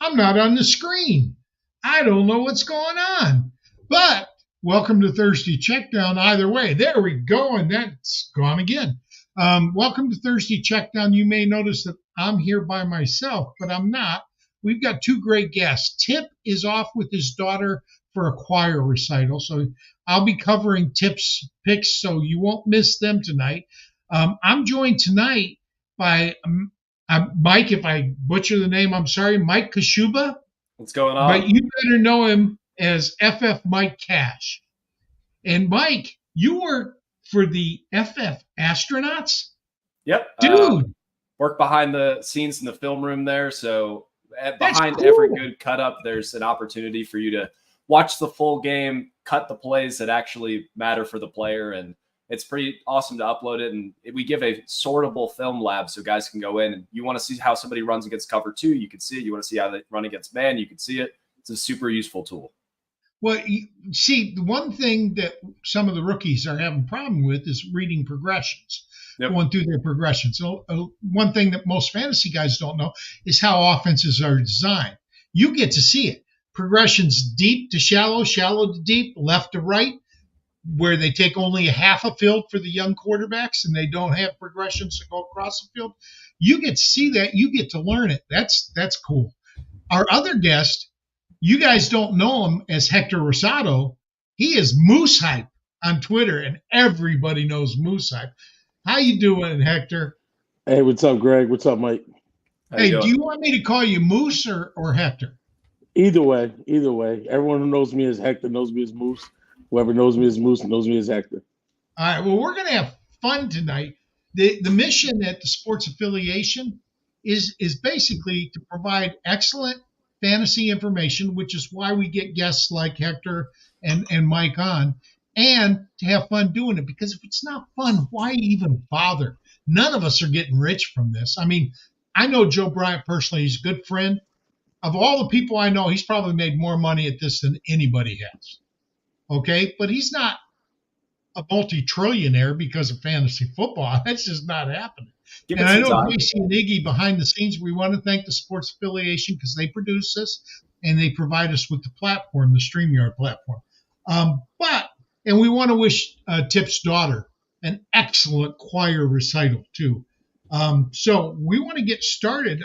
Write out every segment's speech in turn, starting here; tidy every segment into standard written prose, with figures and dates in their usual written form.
I'm not on the screen. I don't know what's going on. But welcome to Thursday Checkdown either way. There we go, and that's gone again. Welcome to Thursday Checkdown. You may notice that I'm here by myself, but I'm not. We've got two great guests. Tipp is off with his daughter for a choir recital, so I'll be covering Tipp's picks, so you won't miss them tonight. I'm joined tonight by Mike. If I butcher the name, I'm sorry, Mike Kashuba. What's going on? But you better know him as FF Mike Cash. And Mike, you work for the FF Astronauts? Yep. Dude. Work behind the scenes in the film room there. So behind cool. Every good cut up, there's an opportunity for you to watch the full game, cut the plays that actually matter for the player. And it's pretty awesome to upload it. And we give a sortable film lab so guys can go in. And you want to see how somebody runs against cover 2, you can see it. You want to see how they run against man, you can see it. It's a super useful tool. Well, you see, the one thing that some of the rookies are having a problem with is reading progressions, going through their progressions. So one thing that most fantasy guys don't know is how offenses are designed. You get to see it. Progressions deep to shallow, shallow to deep, left to right, where they take only a half a field for the young quarterbacks and they don't have progressions to go across the field. You get to see that. You get to learn it. That's cool. Our other guest, you guys don't know him as Hector Rosado. He is Moose Hype on Twitter, and everybody knows Moose Hype. How you doing, Hector? Hey, what's up, Greg? What's up, Mike? Hey, do you want me to call you Moose or Hector? Either way. Everyone who knows me as Hector knows me as Moose. Whoever knows me as Moose knows me as Hector. All right, well, we're going to have fun tonight. The mission at the sports affiliation is basically to provide excellent fantasy information, which is why we get guests like Hector and Mike on, and to have fun doing it. Because if it's not fun, why even bother? None of us are getting rich from this. I mean, I know Joe Bryant personally. He's a good friend. Of all the people I know, he's probably made more money at this than anybody has. Okay? But he's not a multi-trillionaire because of fantasy football. That's just not happening. And I know JC and Iggy behind the scenes, we want to thank the sports affiliation because they produce this and they provide us with the platform, the StreamYard platform. And we want to wish Tipp's daughter an excellent choir recital too. So we want to get started.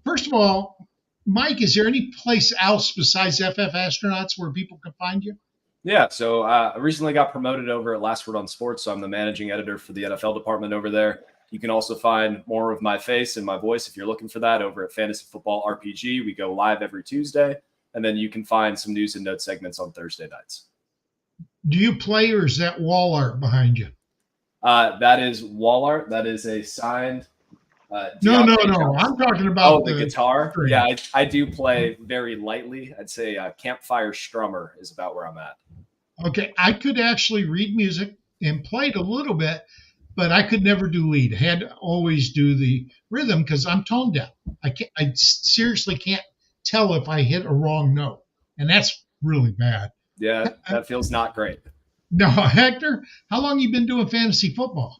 First of all, Mike, is there any place else besides FF Astronauts where people can find you? Yeah, so I recently got promoted over at Last Word on Sports, so I'm the managing editor for the NFL department over there. You can also find more of my face and my voice if you're looking for that over at Fantasy Football RPG. We go live every Tuesday, and then you can find some news and note segments on Thursday nights. Do you play, or is that wall art behind you? That is wall art. That is a signed. No. I'm talking about the guitar. String. Yeah, I do play very lightly. I'd say Campfire Strummer is about where I'm at. Okay, I could actually read music and play it a little bit, but I could never do lead. I had to always do the rhythm because I'm tone deaf. I seriously can't tell if I hit a wrong note, and that's really bad. Yeah, that feels not great. No, Hector, how long you been doing fantasy football?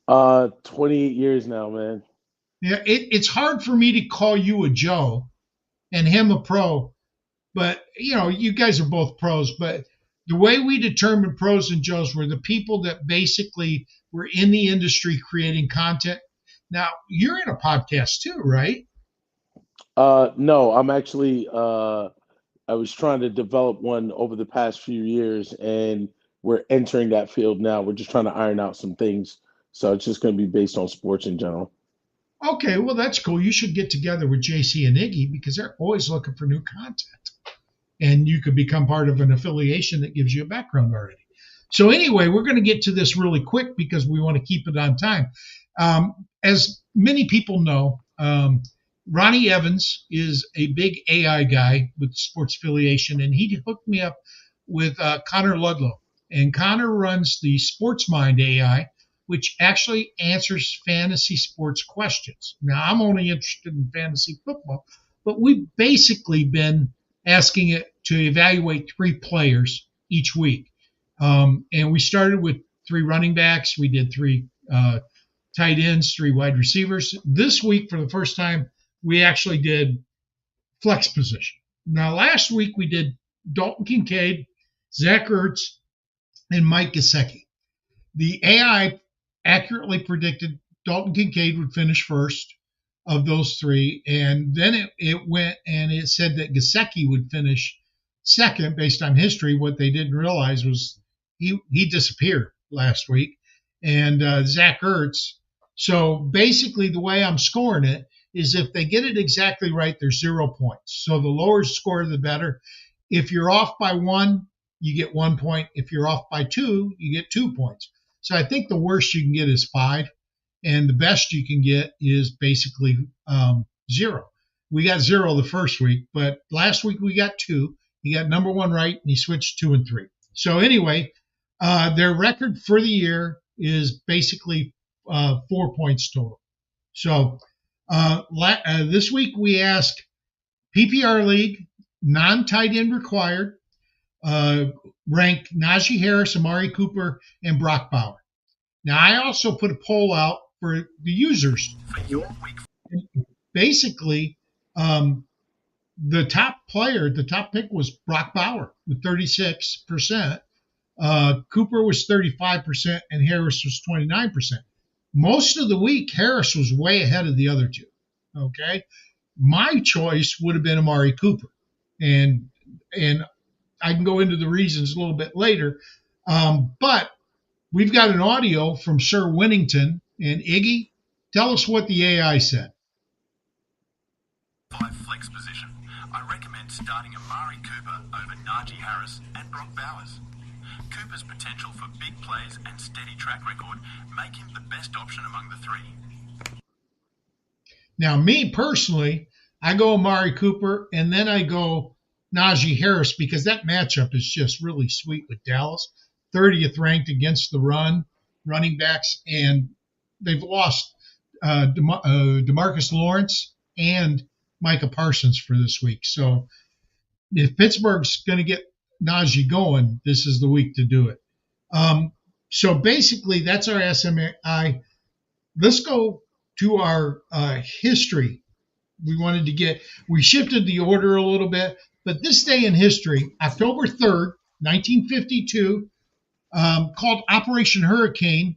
28 years now, man. Yeah, it's hard for me to call you a Joe and him a pro, but you guys are both pros. But the way we determine pros and Joes were the people that basically were in the industry creating content. Now, you're in a podcast too, right? No, I'm actually I was trying to develop one over the past few years, and we're entering that field now. We're just trying to iron out some things. So it's just going to be based on sports in general. Okay, well, that's cool. You should get together with JC and Iggy because they're always looking for new content. And you could become part of an affiliation that gives you a background already. So anyway, we're going to get to this really quick because we want to keep it on time. As many people know, Ronnie Evans is a big AI guy with the sports affiliation, and he hooked me up with Connor Ludlow. And Connor runs the Sports Mind AI, which actually answers fantasy sports questions. Now, I'm only interested in fantasy football, but we've basically been asking it to evaluate 3 players each week. And we started with 3 running backs. We did 3 tight ends, 3 wide receivers. This week, for the first time, we actually did flex position. Now, last week we did Dalton Kincaid, Zach Ertz, and Mike Gesicki. The AI accurately predicted Dalton Kincaid would finish first of those three, and then it went and it said that Gesicki would finish second based on history. What they didn't realize was he disappeared last week, and Zach Ertz. So basically, the way I'm scoring it is if they get it exactly right, there's 0 points. So the lower score, the better. If you're off by 1, you get 1 point. If you're off by 2, you get 2 points. So I think the worst you can get is 5, and the best you can get is basically 0. We got 0 the first week, but last week we got 2. He got number 1 right, and he switched 2 and 3. So anyway, their record for the year is basically 4 points total. So this week we asked PPR League, non-tight end required, ranked Najee Harris, Amari Cooper, and Brock Bowers. Now, I also put a poll out for the users. Basically, the top pick was Brock Bowers with 36%. Cooper was 35%, and Harris was 29%. Most of the week, Harris was way ahead of the other two. Okay, my choice would have been Amari Cooper, and I can go into the reasons a little bit later. But we've got an audio from Sir Winnington and Iggy. Tell us what the AI said. 5 flex position. I recommend starting Amari Cooper over Najee Harris and Brock Bowers. Cooper's potential for big plays and steady track record make him the best option among the three. Now, me personally, I go Amari Cooper, and then I go Najee Harris because that matchup is just really sweet with Dallas. 30th ranked against the running backs, and they've lost DeMarcus Lawrence and Micah Parsons for this week. So if Pittsburgh's going to get Najee going, this is the week to do it. So basically, that's our SMI. Let's go to our history. We shifted the order a little bit, but this day in history, October 3rd, 1952, called Operation Hurricane,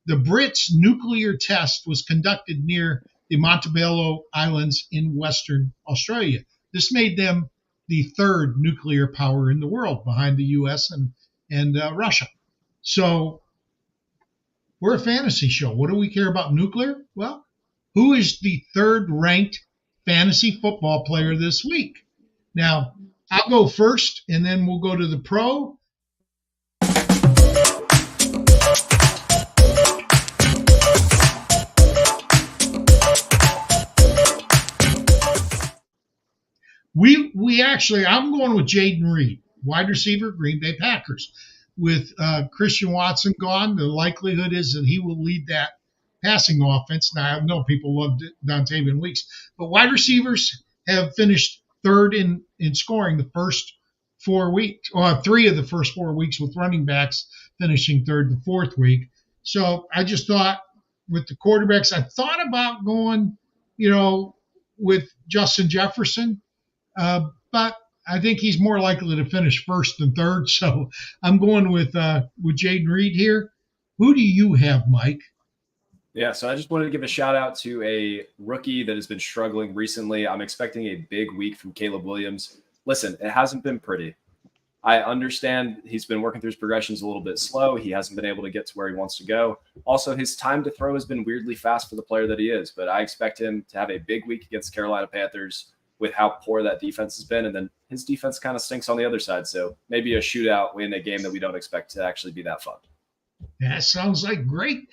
the Brits' nuclear test was conducted near the Montebello Islands in Western Australia. This made them the third nuclear power in the world behind the U.S. and Russia. So we're a fantasy show. What do we care about nuclear? Well, who is the third-ranked fantasy football player this week? Now, I'll go first, and then we'll go to the pro. I'm going with Jaden Reed, wide receiver, Green Bay Packers. With Christian Watson gone, the likelihood is that he will lead that passing offense. Now, I know people love Dontavian Weeks, but wide receivers have finished third in scoring the first 4 weeks, or 3 of the first 4 weeks, with running backs finishing third the fourth week. So I just thought with the quarterbacks, I thought about going, with Justin Jefferson, but I think he's more likely to finish first than third. So I'm going with Jaden Reed here. Who do you have, Mike? Yeah, so I just wanted to give a shout out to a rookie that has been struggling recently. I'm expecting a big week from Caleb Williams. Listen, it hasn't been pretty. I understand he's been working through his progressions a little bit slow. He hasn't been able to get to where he wants to go. Also, his time to throw has been weirdly fast for the player that he is, but I expect him to have a big week against the Carolina Panthers with how poor that defense has been. And then his defense kind of stinks on the other side. So maybe a shootout in a game that we don't expect to actually be that fun. That sounds like great.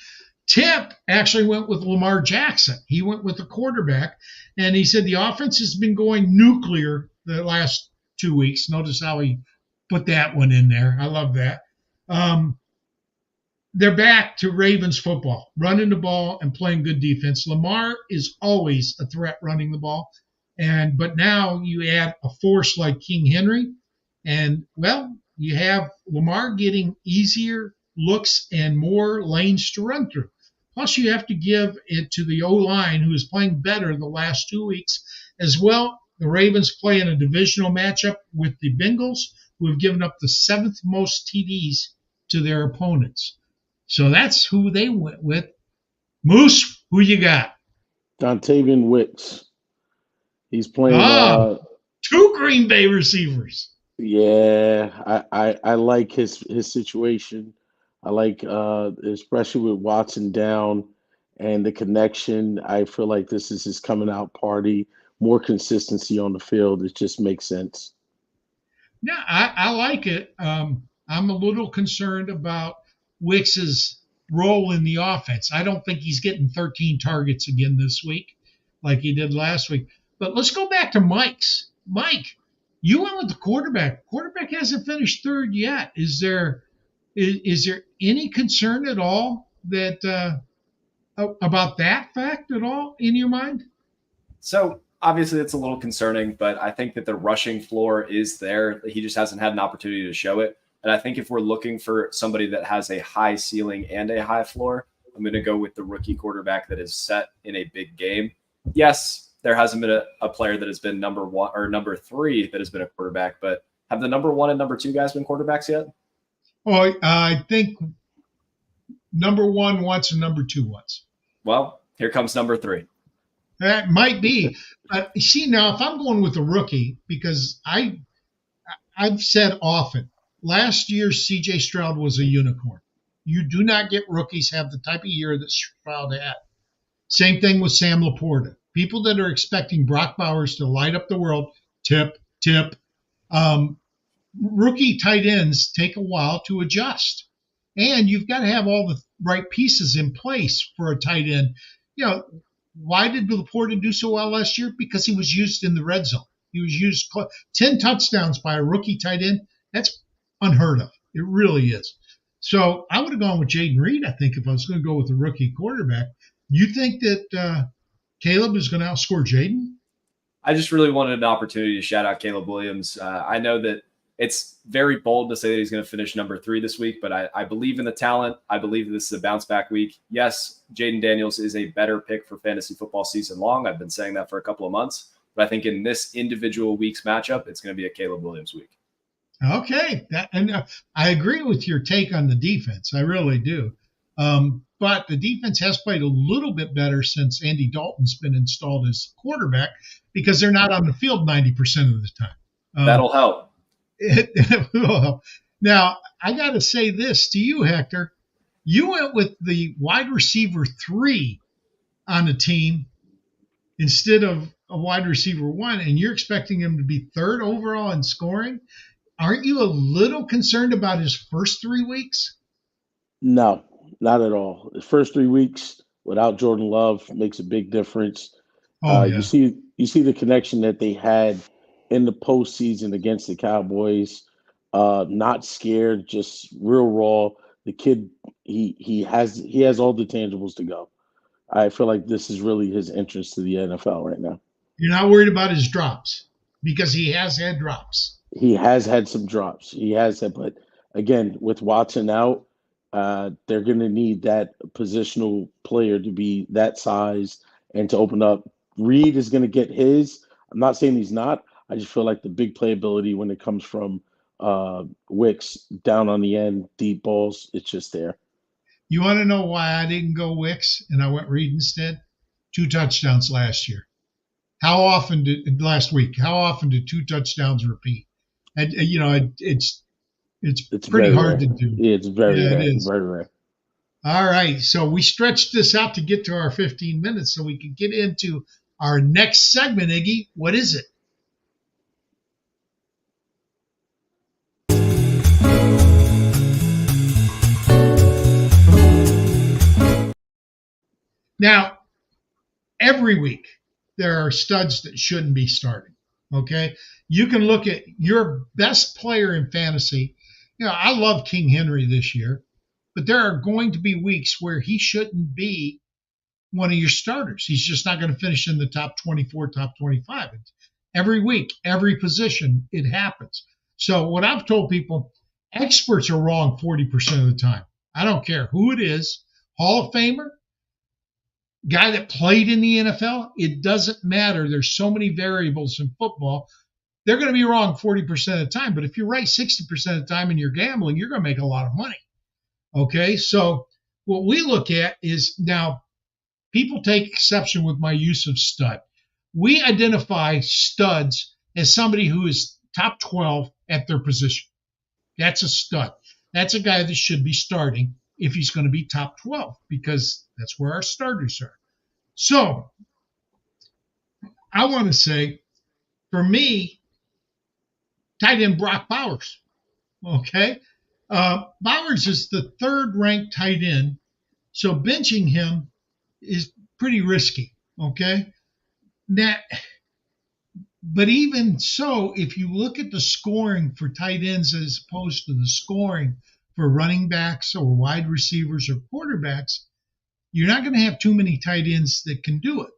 Tipp actually went with Lamar Jackson. He went with the quarterback, and he said the offense has been going nuclear the last 2 weeks. Notice how he put that one in there. I love that. They're back to Ravens football, running the ball and playing good defense. Lamar is always a threat running the ball. But now you add a force like King Henry, and, well, you have Lamar getting easier looks and more lanes to run through. Plus, you have to give it to the O-line, who is playing better the last 2 weeks, as well The Ravens play in a divisional matchup with the Bengals, who have given up the 7th most TDs to their opponents. So that's who they went with. Moose, who you got? Dontavian Wicks. He's playing. Ah, 2 Green Bay receivers. Yeah, I like his situation. I like especially with Watson down and the connection. I feel like this is his coming out party. More consistency on the field. It just makes sense. Yeah, I like it. I'm a little concerned about Wicks's role in the offense. I don't think he's getting 13 targets again this week like he did last week. But let's go back to Mike's. Mike, you went with the quarterback. Quarterback hasn't finished third yet. Is there any concern at all that about that fact at all in your mind? So obviously it's a little concerning, but I think that the rushing floor is there. He just hasn't had an opportunity to show it. And I think if we're looking for somebody that has a high ceiling and a high floor, I'm going to go with the rookie quarterback that is set in a big game. Yes, there hasn't been a player that has been number 1 or number 3 that has been a quarterback, but have the number 1 and number 2 guys been quarterbacks yet? Oh, I think number 1 once and number 2 once. Well, here comes number 3. That might be. But see, now if I'm going with a rookie, because I've said often, last year C.J. Stroud was a unicorn. You do not get rookies have the type of year that Stroud had. Same thing with Sam Laporta. People that are expecting Brock Bowers to light up the world, tip. Rookie tight ends take a while to adjust. And you've got to have all the right pieces in place for a tight end. Why did Laporta do so well last year? Because he was used in the red zone. He was used 10 touchdowns by a rookie tight end. That's unheard of. It really is. So I would have gone with Jaden Reed, I think, if I was going to go with a rookie quarterback. You think that Caleb is going to outscore Jaden? I just really wanted an opportunity to shout out Caleb Williams. I know that it's very bold to say that he's going to finish number 3 this week, but I believe in the talent. I believe that this is a bounce back week. Yes, Jaden Daniels is a better pick for fantasy football season long. I've been saying that for a couple of months, but I think in this individual week's matchup, it's going to be a Caleb Williams week. Okay. I agree with your take on the defense. I really do. But the defense has played a little bit better since Andy Dalton's been installed as quarterback because they're not on the field 90% of the time. That'll help. It will help. Now, I got to say this to you, Hector. You went with the wide receiver 3 on the team instead of a wide receiver 1, and you're expecting him to be 3rd overall in scoring. Aren't you a little concerned about his first 3 weeks? No, not at all. The first 3 weeks without Jordan Love makes a big difference. Oh, yeah. You see the connection that they had in the postseason against the Cowboys. Not scared, just real raw. The kid, he has all the tangibles to go. I feel like this is really his entrance to the NFL right now. You're not worried about his drops because he has had drops. He has had some drops. But again, with Watson out, they're going to need that positional player to be that size and to open up. Reed is going to get his. I'm not saying he's not. I just feel like the big playability when it comes from Wicks down on the end, deep balls, it's just there. You want to know why I didn't go Wicks and I went Reed instead? 2 touchdowns last year. Last week? How often did 2 touchdowns repeat? And it's pretty hard to do. Yeah, it's very rare. It is. Very rare. All right, so we stretched this out to get to our 15 minutes so we can get into our next segment. Iggy, what is it? Now, every week there are studs that shouldn't be starting. Okay, you can look at your best player in fantasy. I love King Henry this year, but there are going to be weeks where he shouldn't be one of your starters. He's just not going to finish in the top 24, top 25. Every week, every position, it happens. So what I've told people, experts are wrong 40% of the time. I don't care who it is, Hall of Famer, guy that played in the NFL, it doesn't matter. There's so many variables in football. They're going to be wrong 40% of the time. But if you're right 60% of the time and you're gambling, you're going to make a lot of money. Okay, so what we look at is now people take exception with my use of stud. We identify studs as somebody who is top 12 at their position. That's a stud. That's a guy that should be starting if he's going to be top 12 because that's where our starters are. So I want to say, for me, tight end Brock Bowers. Okay. Bowers is the third ranked tight end. So benching him is pretty risky. Okay. Now, but even so, if you look at the scoring for tight ends as opposed to the scoring for running backs or wide receivers or quarterbacks, you're not going to have too many tight ends that can do it.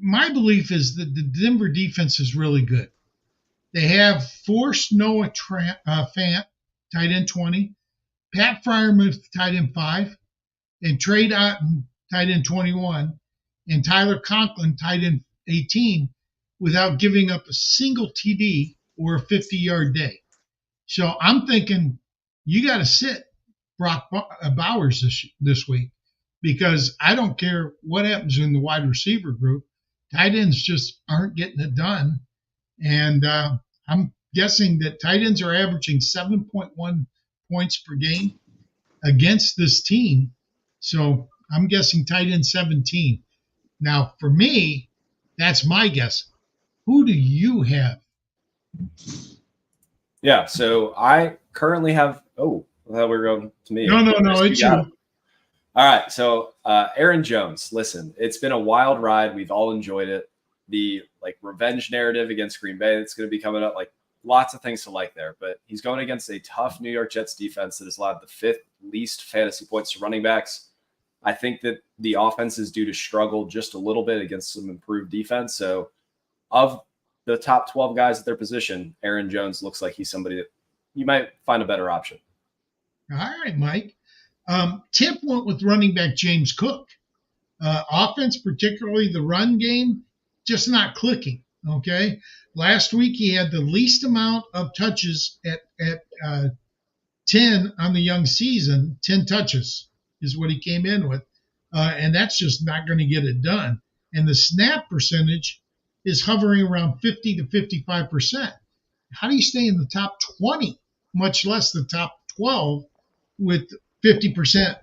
My belief is that the Denver defense is really good. They have forced Noah Fant, tight end 20, Pat Freiermuth, tight end 5, and Trey Otten, tight end 21, and Tyler Conklin, tight end 18, without giving up a single TD or a 50-yard day. So I'm thinking you got to sit Brock Bowers this week because I don't care what happens in the wide receiver group. Tight ends just aren't getting it done. And I'm guessing that tight ends are averaging 7.1 points per game against this team. So I'm guessing tight end 17. Now, for me, that's my guess. Who do you have? Yeah, so I currently have – oh, I thought we were going to me. No, it's you. All right, so Aaron Jones, listen, it's been a wild ride. We've all enjoyed it. The revenge narrative against Green Bay that's going to be coming up, lots of things to like there. But he's going against a tough New York Jets defense that has allowed the 5th least fantasy points to running backs. I think that the offense is due to struggle just a little bit against some improved defense. So of the top 12 guys at their position, Aaron Jones looks like he's somebody that you might find a better option. All right, Mike. Tipp went with running back James Cook. Offense, particularly the run game, just not clicking. Okay. Last week he had the least amount of touches at 10 on the young season. 10 touches is what he came in with. And that's just not going to get it done. And the snap percentage is hovering around 50 to 55%. How do you stay in the top 20, much less the top 12 with 50%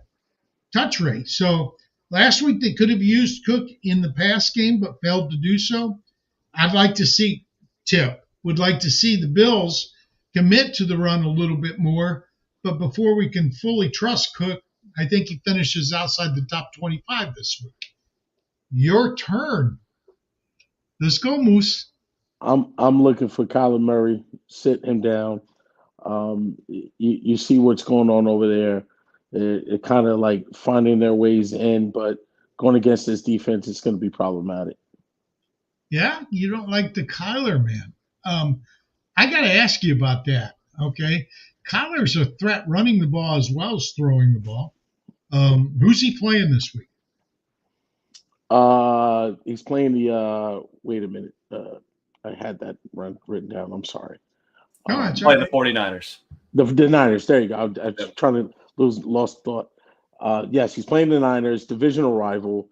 touch rate? So last week they could have used Cook in the pass game, but failed to do so. I'd like to see would like to see the Bills commit to the run a little bit more. But before we can fully trust Cook, I think he finishes outside the top 25 this week. Your turn. Let's go, Moose. I'm looking for Kyler Murray. Sit him down. You see what's going on over there. It kind of finding their ways in, but going against this defense is going to be problematic. Yeah, you don't like the Kyler, man. I got to ask you about that. Okay, Kyler's a threat running the ball as well as throwing the ball. Who's he playing this week? He's playing the. Wait a minute. I had that written down. I'm sorry. Play the 49ers. The Niners. There you go. I'm trying to lost thought. Yes, he's playing the Niners, divisional rival.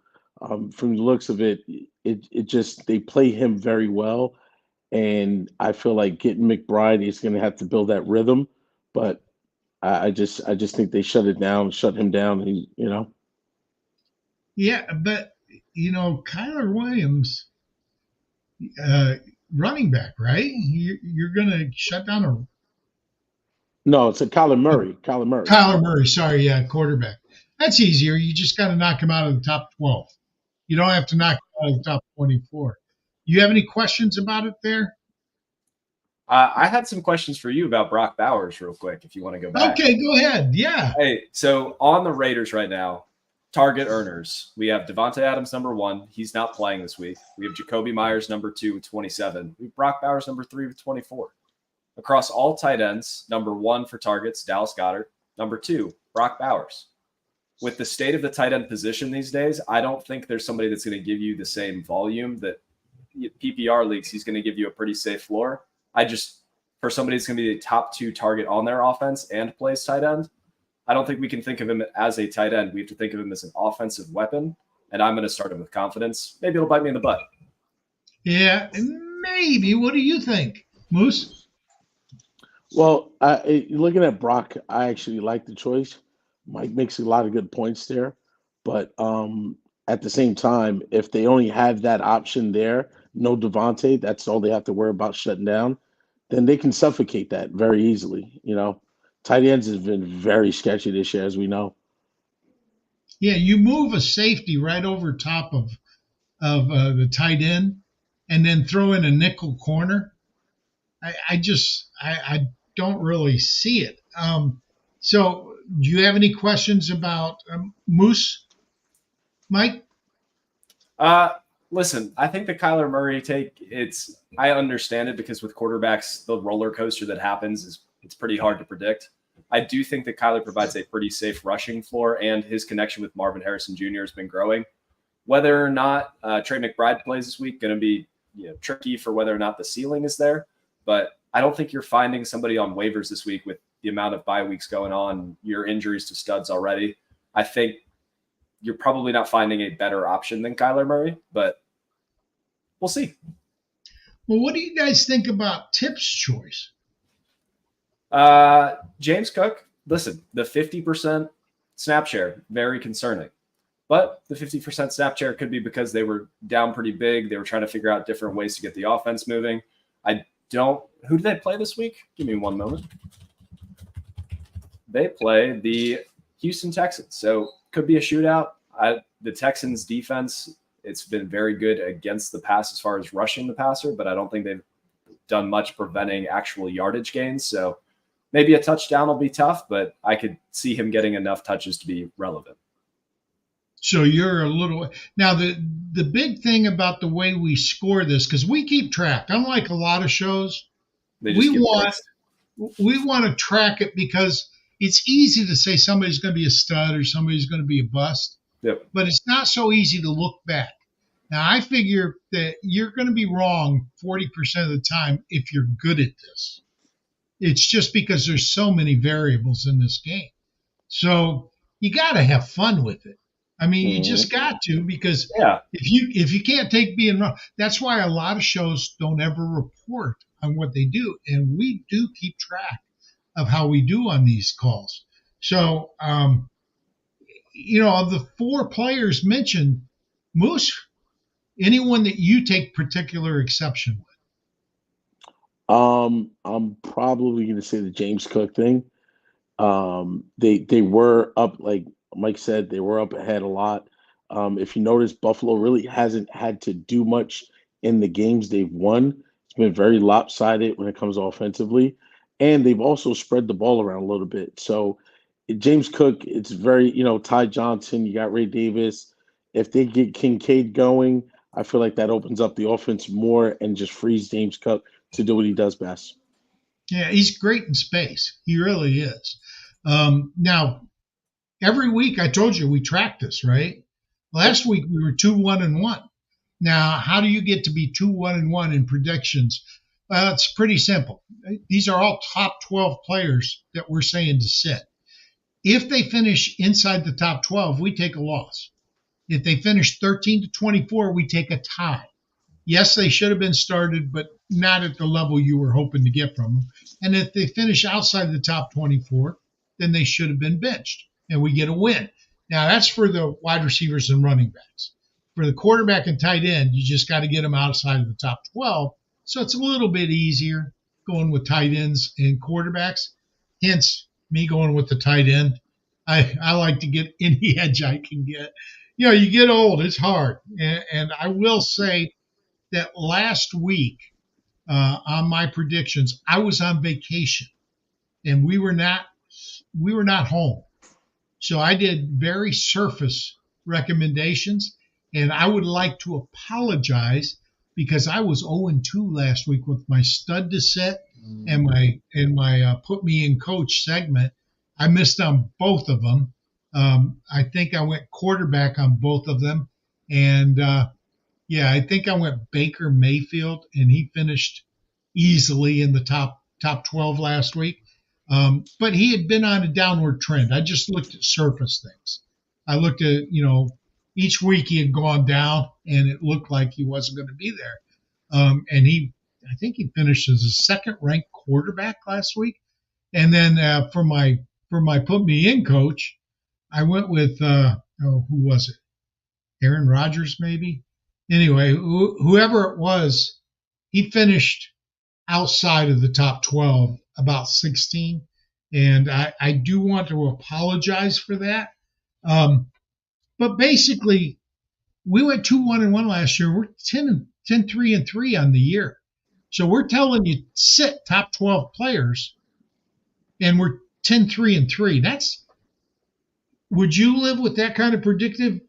From the looks of it, it just they play him very well, and I feel like getting McBride is going to have to build that rhythm. But I just think they shut him down. Yeah, but Kyler Williams, running back, right? You're going to shut down a. No, it's a Kyler Murray. Kyler Murray, sorry, yeah, quarterback. That's easier. You just got to knock him out of the top 12. You don't have to knock him out of the top 24. You have any questions about it there? I had some questions for you about Brock Bowers real quick, if you want to go back. Okay, go ahead. Yeah. Hey, so on the Raiders right now, target earners, we have Devontae Adams, number 1. He's not playing this week. We have Jacoby Myers, number 2 with 27. We have Brock Bowers, number 3 with 24. Across all tight ends, number 1 for targets, Dallas Goedert. Number 2, Brock Bowers. with the state of the tight end position these days, I don't think there's somebody that's going to give you the same volume that PPR leagues. He's going to give you a pretty safe floor. For somebody that's going to be the top 2 target on their offense and plays tight end, I don't think we can think of him as a tight end. We have to think of him as an offensive weapon, and I'm going to start him with confidence. Maybe it'll bite me in the butt. Yeah, maybe. What do you think, Moose? Well, looking at Brock, I actually like the choice. Mike makes a lot of good points there, but at the same time, if they only have that option there, no Devontae, that's all they have to worry about shutting down, then they can suffocate that very easily. Tight ends has been very sketchy this year, as we know. Yeah, you move a safety right over top of the tight end, and then throw in a nickel corner. I don't really see it. So, do you have any questions about Moose, Mike? Listen, I think the Kyler Murray take, I understand it because with quarterbacks, the roller coaster that happens it's pretty hard to predict. I do think that Kyler provides a pretty safe rushing floor, and his connection with Marvin Harrison Jr. has been growing. Whether or not Trey McBride plays this week, going to be tricky for whether or not the ceiling is there. But I don't think you're finding somebody on waivers this week with the amount of bye weeks going on, your injuries to studs already. I think you're probably not finding a better option than Kyler Murray, but we'll see. Well, what do you guys think about Tipp's choice? James Cook, listen, the 50% snap share, very concerning. But the 50% snap share could be because they were down pretty big. They were trying to figure out different ways to get the offense moving. Who do they play this week? Give me one moment. They play the Houston Texans. So could be a shootout. The Texans defense, it's been very good against the pass as far as rushing the passer, but I don't think they've done much preventing actual yardage gains. So maybe a touchdown will be tough, but I could see him getting enough touches to be relevant. So you're a little now the big thing about the way we score this, because we keep track, unlike a lot of shows, we want to track it because it's easy to say somebody's going to be a stud or somebody's going to be a bust. Yep. But it's not so easy to look back. Now I figure that you're going to be wrong 40% of the time if you're good at this. It's just because there's so many variables in this game. So you got to have fun with it. I mean, you just got to, because if you can't take being wrong, that's why a lot of shows don't ever report on what they do. And we do keep track of how we do on these calls. So, of the 4 players mentioned, Moose, anyone that you take particular exception with? I'm probably going to say the James Cook thing. They were up, like Mike said, they were up ahead a lot. If you notice, Buffalo really hasn't had to do much in the games they've won. It's been very lopsided when it comes offensively, and they've also spread the ball around a little bit. So James Cook, it's very, Ty Johnson, you got Ray Davis. If they get Kincaid going, I feel like that opens up the offense more and just frees James Cook to do what he does best. Yeah, he's great in space. He really is. Now, every week, I told you we track this, right? Last week we were 2-1-1. Now, how do you get to be 2-1-1 in predictions? Well, it's pretty simple. These are all top 12 players that we're saying to sit. If they finish inside the top 12, we take a loss. If they finish 13-24, we take a tie. Yes, they should have been started, but not at the level you were hoping to get from them. And if they finish outside the top 24, then they should have been benched, and we get a win. Now, that's for the wide receivers and running backs. For the quarterback and tight end, you just got to get them outside of the top 12. So it's a little bit easier going with tight ends and quarterbacks, hence me going with the tight end. I like to get any edge I can get. You get old, it's hard. And I will say that last week on my predictions, I was on vacation, and we were not home. So I did very surface recommendations, and I would like to apologize because I was 0-2 last week with my stud to set and my put me in coach segment. I missed on both of them, I think I went quarterback on both of them. And I think I went Baker Mayfield, and he finished easily in the top 12 last week. But he had been on a downward trend. I just looked at surface things. I looked at, each week he had gone down, and it looked like he wasn't going to be there. And I think he finished as a second-ranked quarterback last week. And then for my put me in coach, I went with who was it? Aaron Rodgers, maybe. Anyway, whoever it was, he finished outside of the top 12, about 16. And I do want to apologize for that. But basically, we went 2-1-1 last year. We're 10-3-3 on the year. So we're telling you sit top 12 players, and we're 10-3-3. Would you live with that kind of predictive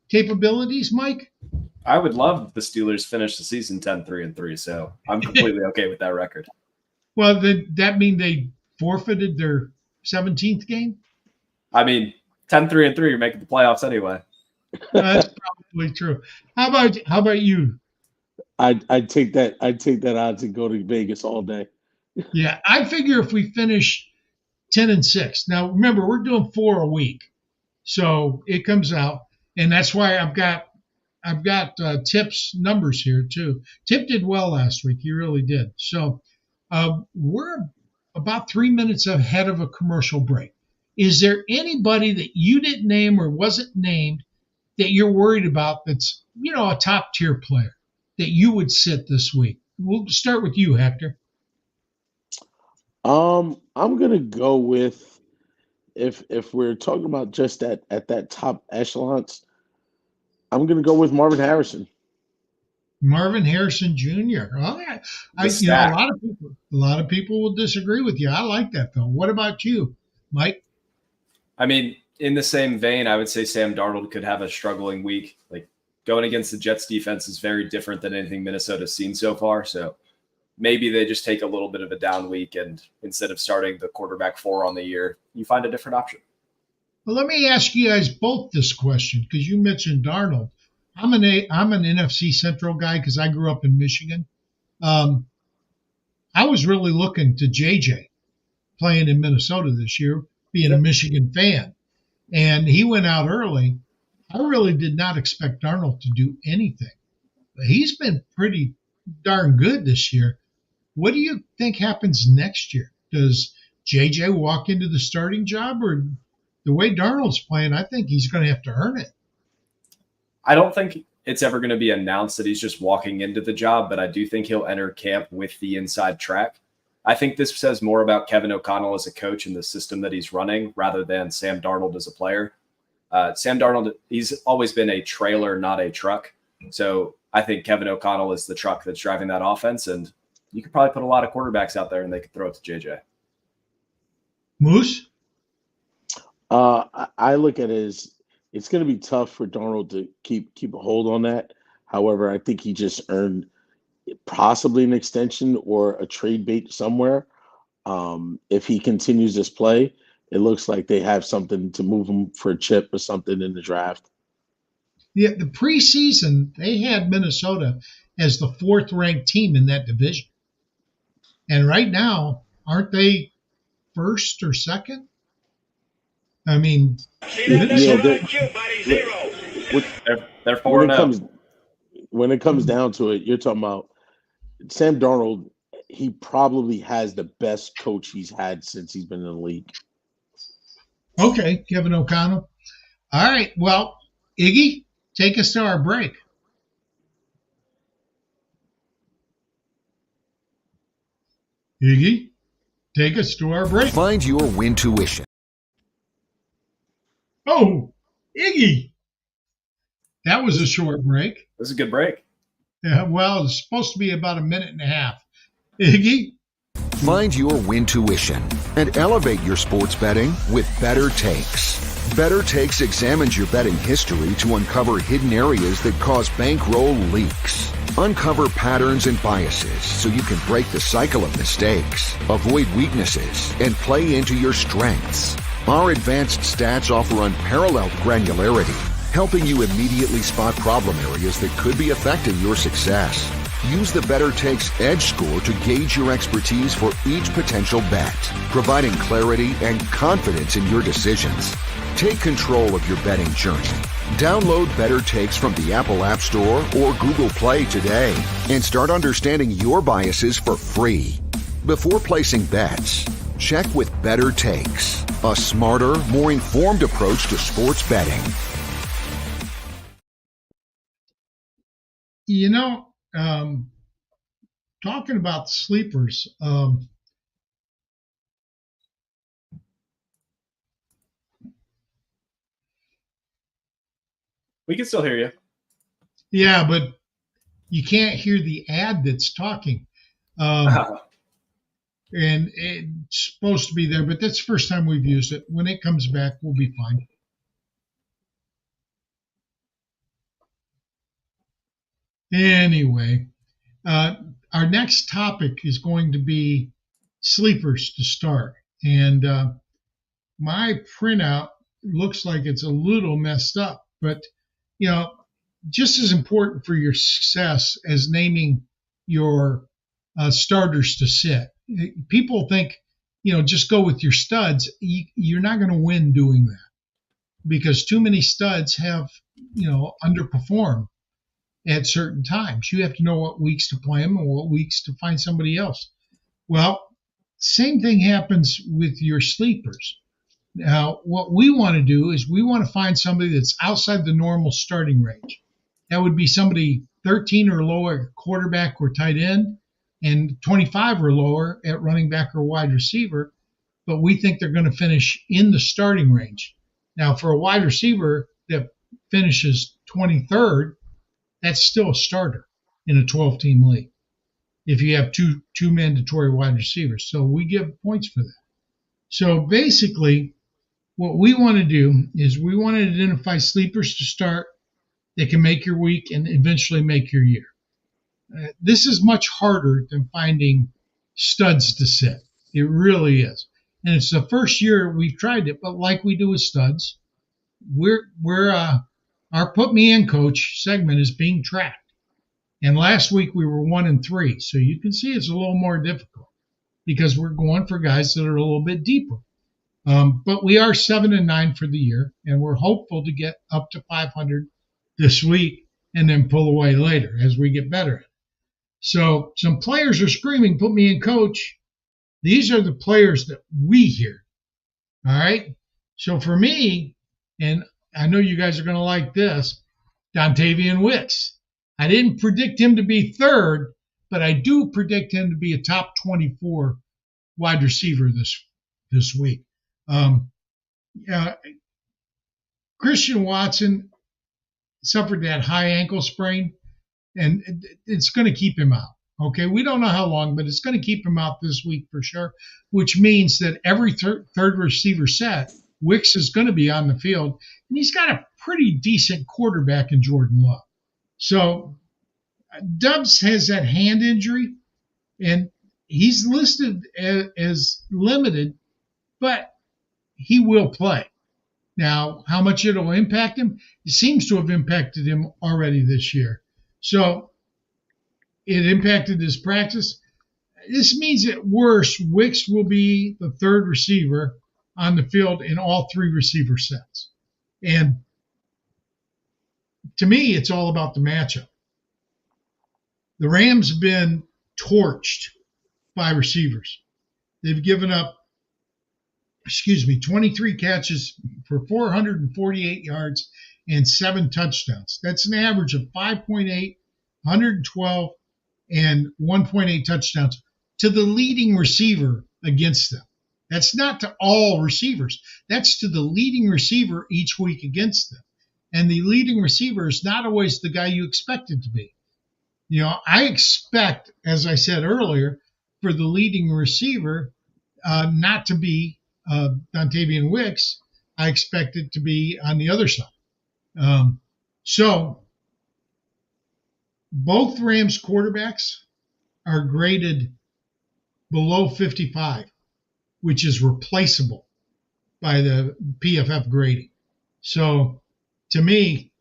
capabilities, Mike? I would love the Steelers finish the season 10-3-3, so I'm completely okay with that record. Well, that mean they forfeited their 17th game? I mean, 10-3-3, you're making the playoffs anyway. That's probably true. How about you? I'd take that odds and go to Vegas all day. Yeah, I figure if we finish 10-6. Now remember, we're doing 4 a week, so it comes out, and that's why I've got Tipp's numbers here too. Tipp did well last week; he really did. So we're about 3 minutes ahead of a commercial break. Is there anybody that you didn't name or wasn't named that you're worried about that's a top tier player that you would sit this week? We'll start with you, Hector. I'm gonna go with if we're talking about just at that top echelons, I'm gonna go with Marvin Harrison. Marvin Harrison Jr. Oh, a lot of people will disagree with you. I like that though. What about you, Mike? I mean, in the same vein, I would say Sam Darnold could have a struggling week. Like going against the Jets defense is very different than anything Minnesota's seen so far. So maybe they just take a little bit of a down week, and instead of starting the quarterback 4 on the year, you find a different option. Well, let me ask you guys both this question because you mentioned Darnold. I'm an NFC Central guy because I grew up in Michigan. I was really looking to JJ playing in Minnesota this year, being a Michigan fan. And he went out early. I really did not expect Darnold to do anything. But he's been pretty darn good this year. What do you think happens next year? Does JJ walk into the starting job, or the way Darnold's playing, I think he's going to have to earn it? I don't think it's ever going to be announced that he's just walking into the job, but I do think he'll enter camp with the inside track. I think this says more about Kevin O'Connell as a coach and the system that he's running rather than Sam Darnold as a player. Sam Darnold, he's always been a trailer, not a truck. So I think Kevin O'Connell is the truck that's driving that offense, and you could probably put a lot of quarterbacks out there and they could throw it to JJ. Moose? I look at it as it's going to be tough for Darnold to keep a hold on that. However, I think he just earned possibly an extension or a trade bait somewhere. If he continues this play, it looks like they have something to move him for a chip or something in the draft. Yeah, the preseason, they had Minnesota as the 4th ranked team in that division. And right now, aren't they 1st or 2nd? I mean, they're 4-0. When it comes down to it, you're talking about Sam Darnold. He probably has the best coach he's had since he's been in the league. Okay, Kevin O'Connell. All right, well, Iggy, take us to our break. Iggy, take us to our break. Find your win tuition. Oh, Iggy. That was a short break. It was a good break. Yeah, well, it's supposed to be about a minute and a half. Iggy? Find your win tuition and elevate your sports betting with BettorTakes. BettorTakes examines your betting history to uncover hidden areas that cause bankroll leaks. Uncover patterns and biases so you can break the cycle of mistakes, avoid weaknesses, and play into your strengths. Our advanced stats offer unparalleled granularity, helping you immediately spot problem areas that could be affecting your success. Use the BettorTakes Edge Score to gauge your expertise for each potential bet, providing clarity and confidence in your decisions. Take control of your betting journey. Download BettorTakes from the Apple App Store or Google Play today and start understanding your biases for free. Before placing bets, check with BettorTakes, a smarter, more informed approach to sports betting. You know, talking about sleepers, We can still hear you. yeah, but you can't hear the ad that's talking. And it's supposed to be there, but that's the first time we've used it. When it comes back, we'll be fine. Anyway, our next topic is going to be sleepers to start. And my printout looks like it's a little messed up, but, you know, just as important for your success as naming your starters to sit. People think, you know, just go with your studs. You're not going to win doing that because too many studs have, you know, underperformed at certain times. You have to know what weeks to play them and what weeks to find somebody else. Well, same thing happens with your sleepers. Now, what we want to do is we want to find somebody that's outside the normal starting range. That would be somebody 13 or lower at quarterback or tight end and 25 or lower at running back or wide receiver. But we think they're going to finish in the starting range. Now, for a wide receiver that finishes 23rd, that's still a starter in a 12-team league if you have two mandatory wide receivers. So we give points for that. So basically, what we want to do is we want to identify sleepers to start that can make your week and eventually make your year. This is much harder than finding studs to sit. It really is. And it's the first year we've tried it, but like we do with studs, our Put Me In Coach segment is being tracked. And last week we were 1-3. So you can see it's a little more difficult because we're going for guys that are a little bit deeper. But we are 7-9 for the year, and we're hopeful to get up to 500 this week and then pull away later as we get better at it. So some players are screaming, "Put me in, coach." These are the players that we hear. All right. So for me, and I know you guys are going to like this, Dontavian Wicks. I didn't predict him to be third, but I do predict him to be a top 24 wide receiver this week. Christian Watson suffered that high ankle sprain, and it's going to keep him out. Okay, we don't know how long, but it's going to keep him out this week for sure, which means that every third receiver set, Wicks is going to be on the field, and he's got a pretty decent quarterback in Jordan Love. So Dubs has that hand injury, and he's listed as limited, but he will play. Now, how much it'll impact him? It seems to have impacted him already this year. So it impacted his practice. This means at worst, Wicks will be the third receiver on the field in all three receiver sets. And to me, it's all about the matchup. The Rams have been torched by receivers. They've given up 23 catches for 448 yards and 7 touchdowns. That's an average of 5.8, 112, and 1.8 touchdowns to the leading receiver against them. That's not to all receivers. That's to the leading receiver each week against them. And the leading receiver is not always the guy you expect it to be. You know, I expect, as I said earlier, for the leading receiver not to be Dontavian Wicks. I expect it to be on the other side. So both Rams quarterbacks are graded below 55, which is replaceable. by the PFF grading. So to me,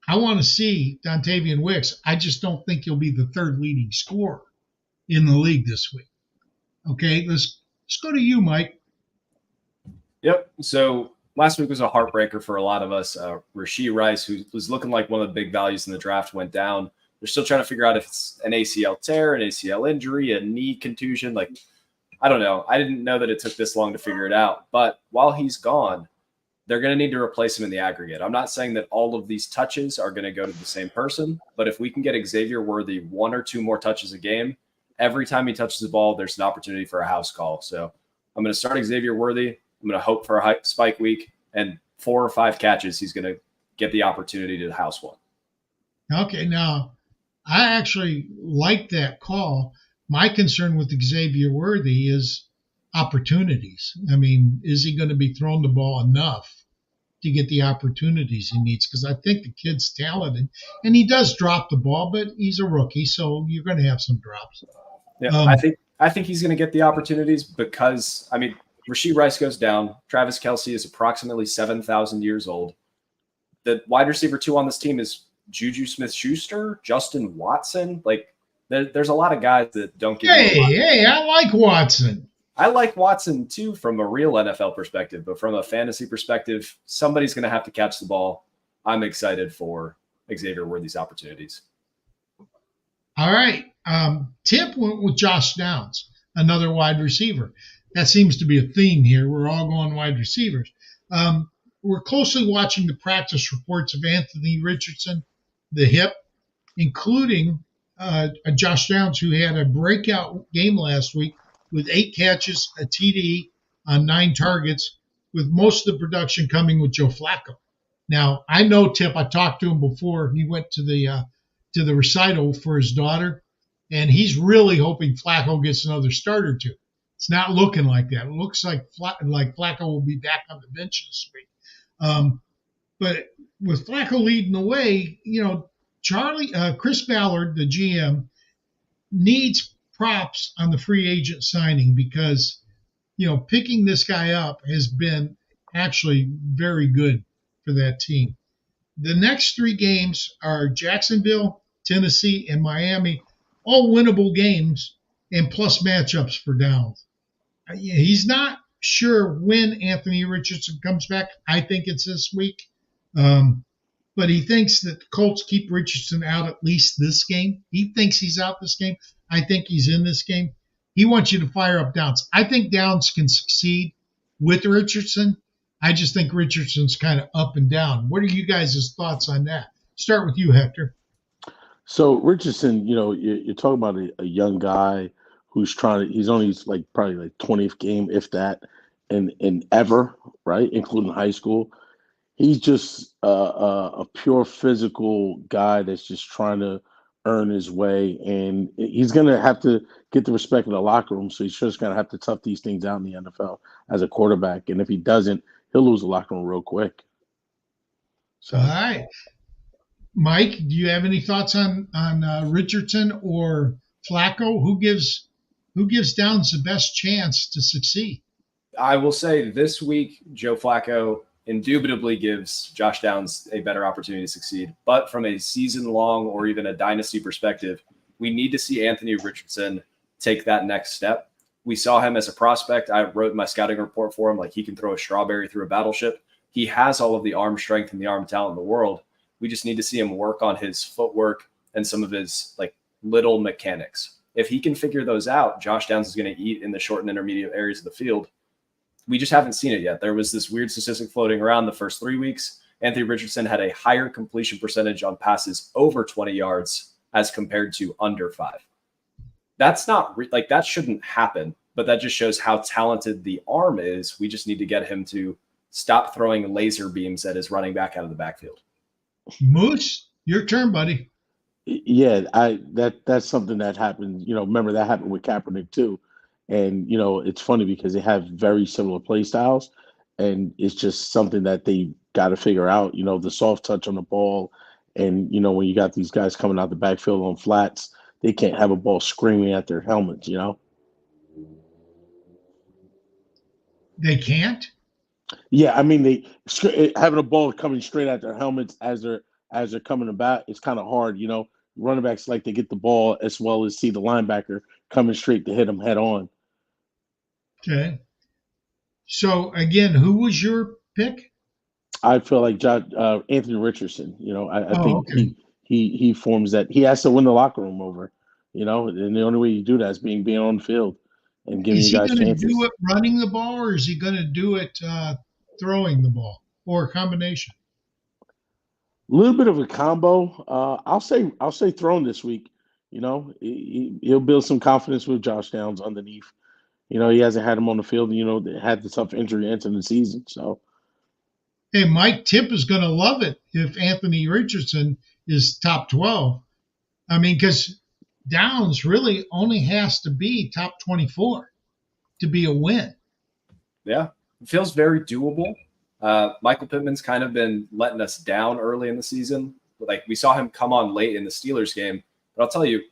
I want to see Dontavian Wicks. I just don't think he'll be the third leading scorer in the league this week. Okay, let's go to you, Mike. Yep. So last week was a heartbreaker for a lot of us. Rashee Rice, who was looking like one of the big values in the draft, went down. They're still trying to figure out if it's an ACL tear, an ACL injury, a knee contusion. Like, I don't know. I didn't know that it took this long to figure it out. But while he's gone, they're going to need to replace him in the aggregate. I'm not saying that all of these touches are going to go to the same person, but if we can get Xavier Worthy 1 or 2 more touches a game, every time he touches the ball, there's an opportunity for a house call. So I'm going to start Xavier Worthy. I'm going to hope for a high spike week, and 4 or 5 catches, he's going to get the opportunity to house one. Okay, now I actually like that call. My concern with Xavier Worthy is opportunities. I mean, is he going to be throwing the ball enough to get the opportunities he needs? Because I think the kid's talented, and he does drop the ball, but he's a rookie, so you're going to have some drops. Yeah, I think he's going to get the opportunities because, I mean, Rashee Rice goes down. Travis Kelce is approximately 7,000 years old. The wide receiver 2 on this team is Juju Smith-Schuster, Justin Watson. Like, there's a lot of guys that don't get. Hey, I like Watson. I like Watson too from a real NFL perspective, but from a fantasy perspective, somebody's going to have to catch the ball. I'm excited for Xavier Worthy's opportunities. All right. Tipp went with Josh Downs, another wide receiver. That seems to be a theme here. We're all going wide receivers. We're closely watching the practice reports of Anthony Richardson, the hip, including Josh Downs, who had a breakout game last week with 8 catches, a TD on 9 targets, with most of the production coming with Joe Flacco. Now, I know Tipp. I talked to him before he went to the recital for his daughter, and he's really hoping Flacco gets another start or 2. It's not looking like that. It looks like Flacco will be back on the bench this week. But with Flacco leading the way, Chris Ballard, the GM, needs props on the free agent signing because, picking this guy up has been actually very good for that team. The next 3 games are Jacksonville, Tennessee, and Miami, all winnable games and plus matchups for Downs. He's not sure when Anthony Richardson comes back. I think it's this week. But he thinks that the Colts keep Richardson out at least this game. He thinks he's out this game. I think he's in this game. He wants you to fire up Downs. I think Downs can succeed with Richardson. I just think Richardson's kind of up and down. What are you guys' thoughts on that? Start with you, Hector. So Richardson, you're talking about a young guy who's he's only probably 20th game, if that, and ever, right, including high school. He's just a pure physical guy that's just trying to earn his way, and he's going to have to get the respect of the locker room, so he's just going to have to tough these things out in the NFL as a quarterback, and if he doesn't, he'll lose the locker room real quick. So, all right. Mike, do you have any thoughts on Richardson or Flacco? Who gives Downs the best chance to succeed? I will say this week, Joe Flacco indubitably gives Josh Downs a better opportunity to succeed. But from a season-long or even a dynasty perspective, we need to see Anthony Richardson take that next step. We saw him as a prospect. I wrote my scouting report for him, like he can throw a strawberry through a battleship. He has all of the arm strength and the arm talent in the world. We just need to see him work on his footwork and some of his little mechanics. If he can figure those out, Josh Downs is going to eat in the short and intermediate areas of the field. We just haven't seen it yet. There was this weird statistic floating around the first 3 weeks. Anthony Richardson had a higher completion percentage on passes over 20 yards as compared to under 5. That's not that shouldn't happen, but that just shows how talented the arm is. We just need to get him to stop throwing laser beams at his running back out of the backfield. Moose, your turn, buddy. Yeah, that's something that happened. Remember that happened with Kaepernick too. And, it's funny because they have very similar play styles, and it's just something that they got to figure out, the soft touch on the ball. And, when you got these guys coming out the backfield on flats, they can't have a ball screaming at their helmets, They can't? Yeah, I mean having a ball coming straight at their helmets as they're coming about, it's kind of hard. Running backs like to get the ball as well as see the linebacker coming straight to hit them head on. Okay. So again, who was your pick? I feel like Anthony Richardson. I Oh, think okay. he forms that. He has to win the locker room over. And the only way you do that is being on the field and giving Is you he guys going to do chances. it running the ball, or is he going to do it throwing the ball, or a combination? A little bit of a combo. I'll say thrown this week. He'll build some confidence with Josh Downs underneath. He hasn't had him on the field. They had the tough injury entering the season. So Hey, Mike Tipp is going to love it if Anthony Richardson is top 12. I mean, because Downs really only has to be top 24 to be a win. Yeah, it feels very doable. Michael Pittman's kind of been letting us down early in the season. Like we saw him come on late in the Steelers game, but I'll tell you,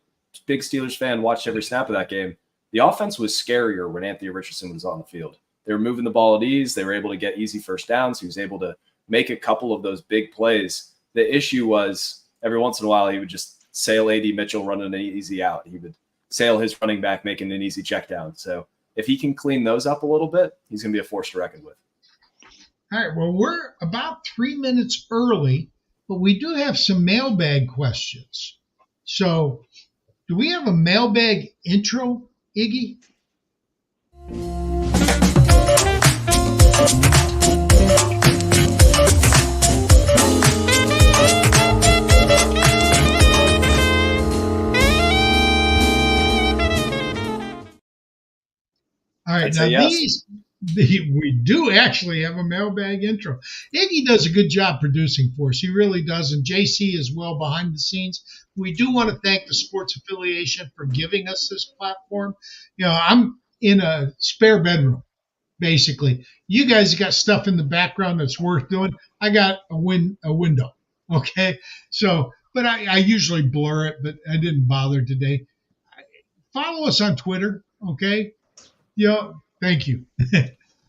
big Steelers fan, watched every snap of that game. The offense was scarier when Anthony Richardson was on the field. They were moving the ball at ease. They were able to get easy first downs. He was able to make a couple of those big plays. The issue was every once in a while he would just sail A.D. Mitchell running an easy out. He would sail his running back making an easy check down. So if he can clean those up a little bit, he's going to be a force to reckon with. All right. Well, we're about 3 minutes early, but we do have some mailbag questions. So, do we have a mailbag intro, Iggy? All right. Now, Yes. we do actually have a mailbag intro. Iggy does a good job producing for us. He really does. And JC is well behind the scenes. We do want to thank the Sports Affiliation for giving us this platform. I'm in a spare bedroom, basically. You guys got stuff in the background that's worth doing. I got a window. Okay. So, but I usually blur it, but I didn't bother today. Follow us on Twitter. Okay. Thank you.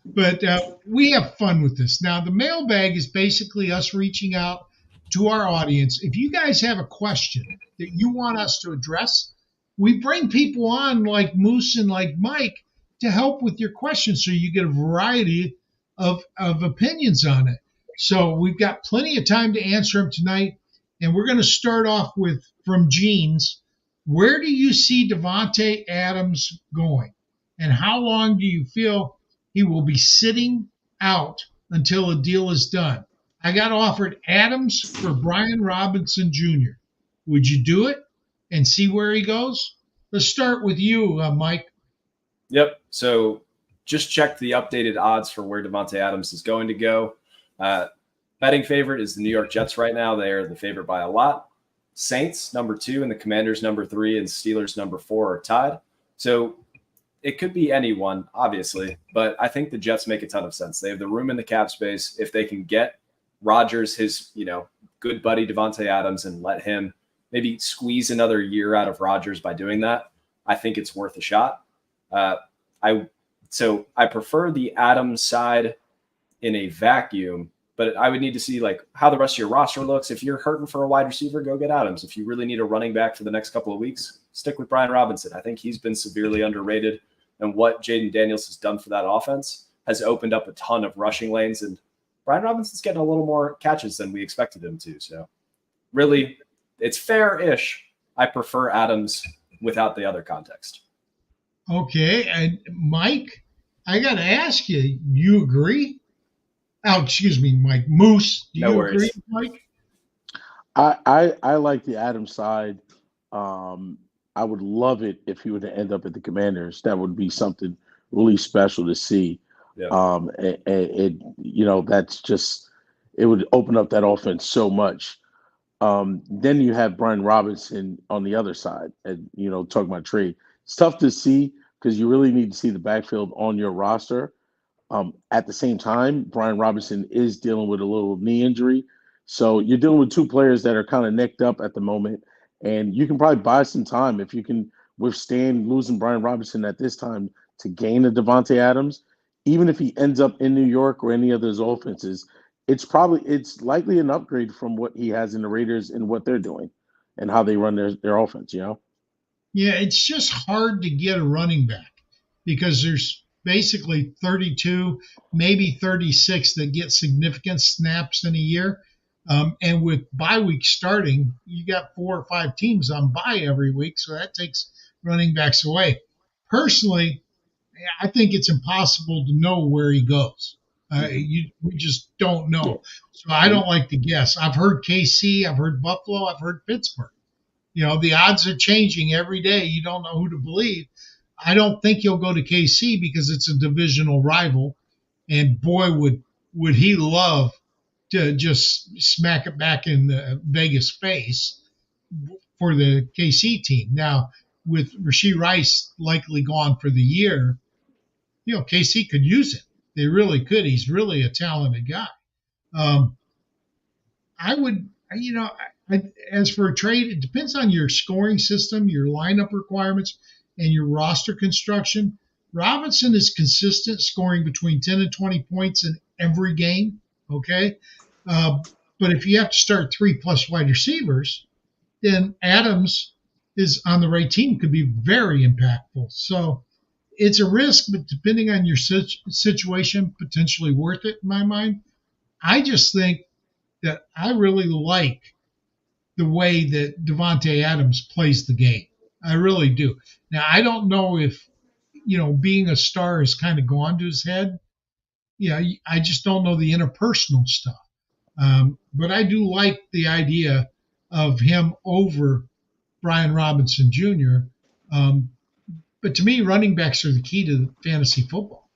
But we have fun with this. Now, the mailbag is basically us reaching out to our audience. If you guys have a question that you want us to address, we bring people on like Moose and like Mike to help with your questions so you get a variety of opinions on it. So we've got plenty of time to answer them tonight. And we're going to start off with from Jeans. Where do you see Davante Adams going? And how long do you feel he will be sitting out until a deal is done? I got offered Adams for Brian Robinson Jr. Would you do it and see where he goes? Let's start with you, Mike. Yep. So just check the updated odds for where Davante Adams is going to go. Betting favorite is the New York Jets right now. They are the favorite by a lot. Saints, number 2, and the Commanders, number 3, and Steelers, number 4 are tied. So it could be anyone, obviously, but I think the Jets make a ton of sense. They have the room in the cap space. If they can get Rodgers, his good buddy Davante Adams, and let him maybe squeeze another year out of Rodgers by doing that, I think it's worth a shot. I prefer the Adams side in a vacuum, but I would need to see like how the rest of your roster looks. If you're hurting for a wide receiver, go get Adams. If you really need a running back for the next couple of weeks, stick with Brian Robinson. I think he's been severely underrated, and what Jaden Daniels has done for that offense has opened up a ton of rushing lanes, and Brian Robinson's getting a little more catches than we expected him to. So really, it's fair-ish. I prefer Adams without the other context. Okay. And Mike, I got to ask you, you agree? Oh, excuse me, Mike. Moose, do No you worries. agree, Mike? I like the Adams side. I would love it if he were to end up at the Commanders. That would be something really special to see. Yeah. That's just it would open up that offense so much. Then you have Brian Robinson on the other side, and talking about trade. It's tough to see because you really need to see the backfield on your roster. At the same time, Brian Robinson is dealing with a little knee injury. So you're dealing with two players that are kind of necked up at the moment. And you can probably buy some time if you can withstand losing Brian Robinson at this time to gain a Davante Adams. even if he ends up in New York or any of those offenses, it's likely an upgrade from what he has in the Raiders and what they're doing and how they run their offense, you know? Yeah, it's just hard to get a running back because there's basically 32, maybe 36 that get significant snaps in a year. And with bye week starting, you got 4 or 5 teams on bye every week, so that takes running backs away. Personally, I think it's impossible to know where he goes. Hmm. We just don't Yeah. know. So I And don't like to guess. I've heard KC, I've heard Buffalo, I've heard Pittsburgh. The odds are changing every day. You don't know who to believe. I don't think he'll go to KC because it's a divisional rival. And boy, would he love to just smack it back in the Vegas face for the KC team. Now, with Rashee Rice likely gone for the year, KC could use him. They really could. He's really a talented guy. Um, I would, as for a trade, it depends on your scoring system, your lineup requirements, and your roster construction. Robinson is consistent, scoring between 10 and 20 points in every game. Okay. Uh, but if you have to start 3+ wide receivers, then Adams is on the right team, could be very impactful. So it's a risk, but depending on your situation, potentially worth it in my mind. I just think that I really like the way that Devontae Adams plays the game. I really do. Now I don't know if being a star has kind of gone to his head. I just don't know the interpersonal stuff. But I do like the idea of him over Brian Robinson Jr. But to me, running backs are the key to fantasy football.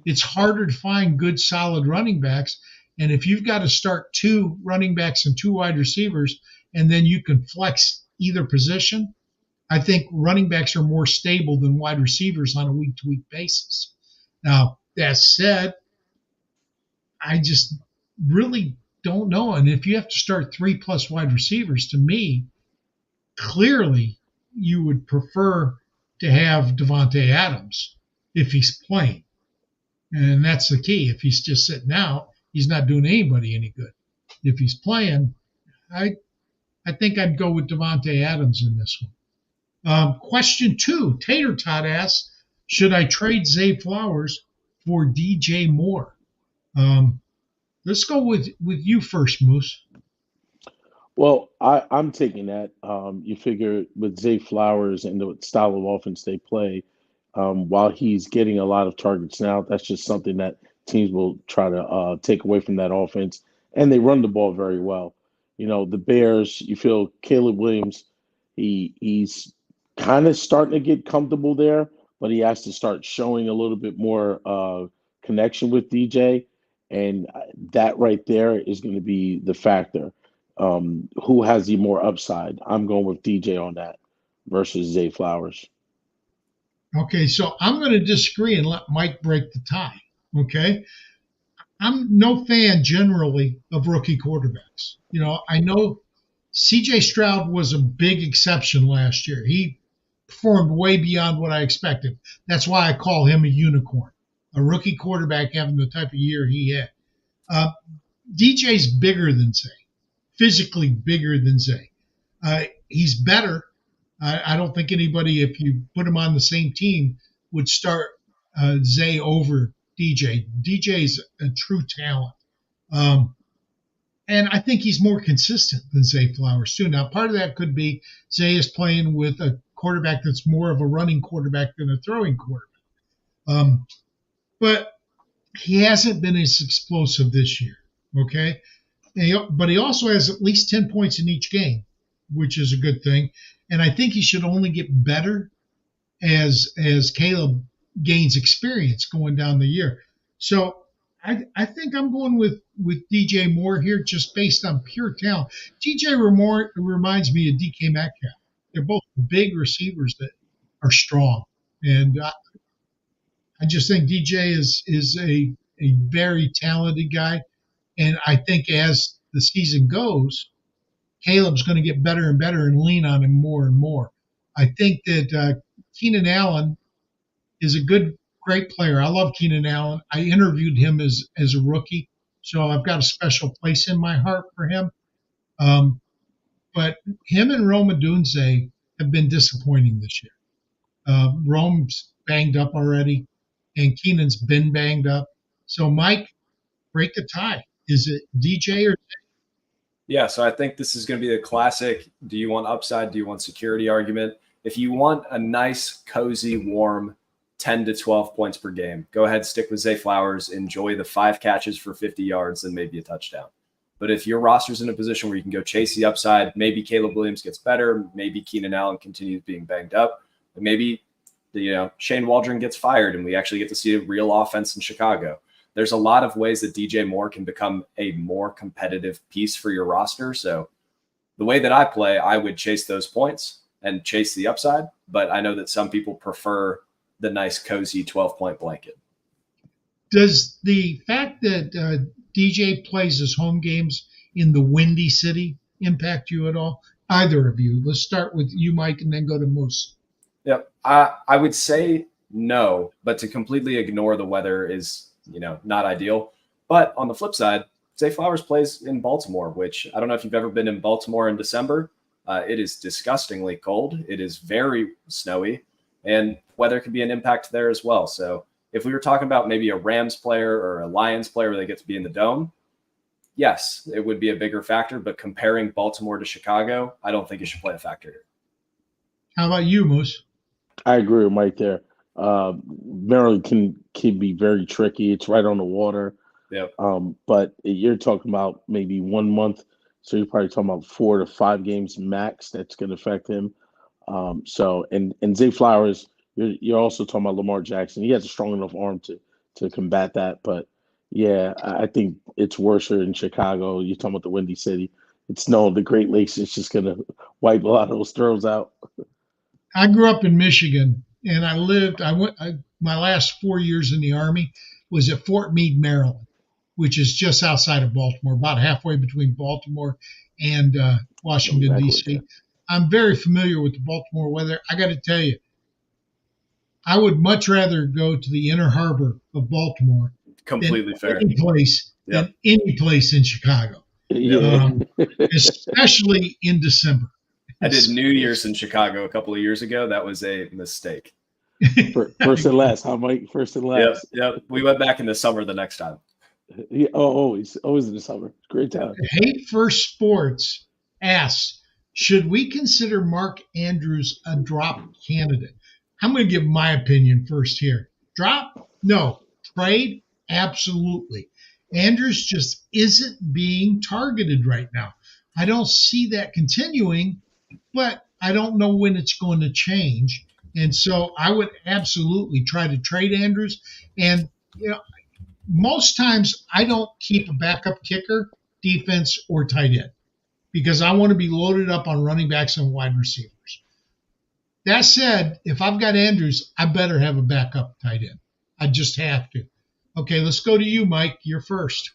It's harder to find good, solid running backs. And if you've got to start 2 running backs and 2 wide receivers, and then you can flex either position, I think running backs are more stable than wide receivers on a week to week basis. Now, that said, I just really don't know. And if you have to start 3+ wide receivers, to me, clearly you would prefer to have Devontae Adams if he's playing. And that's the key. If he's just sitting out, he's not doing anybody any good. If he's playing, I I think I'd go with Devontae Adams in this one. Question 2, Tater Tot asks, should I trade Zay Flowers for DJ Moore? Um, let's go with you first, Moose. Well, I'm taking that. You figure with Zay Flowers and the style of offense they play, while he's getting a lot of targets now, that's just something that teams will try to take away from that offense. And they run the ball very well. You know, the Bears, you feel Caleb Williams, he's kind of starting to get comfortable there, but he has to start showing a little bit more connection with DJ. And that right there is going to be the factor. Who has the more upside? I'm going with DJ on that versus Zay Flowers. Okay, so I'm going to disagree and let Mike break the tie. Okay, I'm no fan generally of rookie quarterbacks. I know CJ Stroud was a big exception last year. He performed way beyond what I expected. That's why I call him a unicorn, a rookie quarterback having the type of year he had. Uh, DJ's bigger than Zay, physically bigger than Zay. He's better. I don't think anybody, if you put him on the same team, would start Zay over DJ. DJ's a true talent. Um, and I think he's more consistent than Zay Flowers, too. Now, part of that could be Zay is playing with a quarterback that's more of a running quarterback than a throwing quarterback. Um, but he hasn't been as explosive this year. Okay. But he also has at least 10 points in each game, which is a good thing. And I think he should only get better as Caleb gains experience going down the year. So I think I'm going with DJ Moore here just based on pure talent. DJ Moore reminds me of DK Metcalf. They're both big receivers that are strong. And I just think DJ is a very talented guy. And I think as the season goes, Caleb's going to get better and better and lean on him more and more. I think that Keenan Allen is a good great player. I love Keenan Allen. I interviewed him as a rookie, so I've got a special place in my heart for him. But him and Rome Odunze have been disappointing this year. Rome's banged up already, and Keenan's been banged up. So, Mike, break the tie. Is it DJ or? Yeah, so I think this is going to be a classic. Do you want upside? Do you want security argument? If you want a nice, cozy, warm 10 to 12 points per game, go ahead, stick with Zay Flowers, enjoy the 5 catches for 50 yards and maybe a touchdown. But if your roster's in a position where you can go chase the upside, maybe Caleb Williams gets better, maybe Keenan Allen continues being banged up, but maybe Shane Waldron gets fired and we actually get to see a real offense in Chicago. There's a lot of ways that DJ Moore can become a more competitive piece for your roster. So the way that I play, I would chase those points and chase the upside. But I know that some people prefer the nice, cozy 12-point blanket. Does the fact that DJ plays his home games in the Windy City impact you at all? Either of you. Let's start with you, Mike, and then go to Moose. Yep. I would say no, but to completely ignore the weather is not ideal. But on the flip side, Zay Flowers plays in Baltimore, which I don't know if you've ever been in Baltimore in December. It is disgustingly cold. It is very snowy, and weather can be an impact there as well. So if we were talking about maybe a Rams player or a Lions player where they get to be in the dome, yes, it would be a bigger factor. But comparing Baltimore to Chicago, I don't think it should play a factor here. How about you, Moose? I agree with Mike there. Maryland can be very tricky. It's right on the water. Yep. But you're talking about maybe 1 month, so you're probably talking about 4 to 5 games max that's going to affect him. And Zay Flowers, you're also talking about Lamar Jackson. He has a strong enough arm to combat that. But yeah, I think it's worse in Chicago. You're talking about the Windy City. It's snowing. The Great Lakes is just going to wipe a lot of those throws out. I grew up in Michigan, and my last 4 years in the Army was at Fort Meade, Maryland, which is just outside of Baltimore, about halfway between Baltimore and Washington, D.C. I'm very familiar with the Baltimore weather. I got to tell you, I would much rather go to the inner harbor of Baltimore Completely fair. Than any place in Chicago, especially in December. I did New Year's in Chicago a couple of years ago. That was a mistake. First and last, huh, Mike? First and last. Yep. We went back in the summer the next time. Yeah, always in the summer. Great time. Hate First Sports asks, should we consider Mark Andrews a drop candidate? I'm going to give my opinion first here. Drop? No. Trade? Absolutely. Andrews just isn't being targeted right now. I don't see that continuing, but I don't know when it's going to change. And so I would absolutely try to trade Andrews. And, most times I don't keep a backup kicker, defense, or tight end because I want to be loaded up on running backs and wide receivers. That said, if I've got Andrews, I better have a backup tight end. I just have to. Okay, let's go to you, Mike. You're first.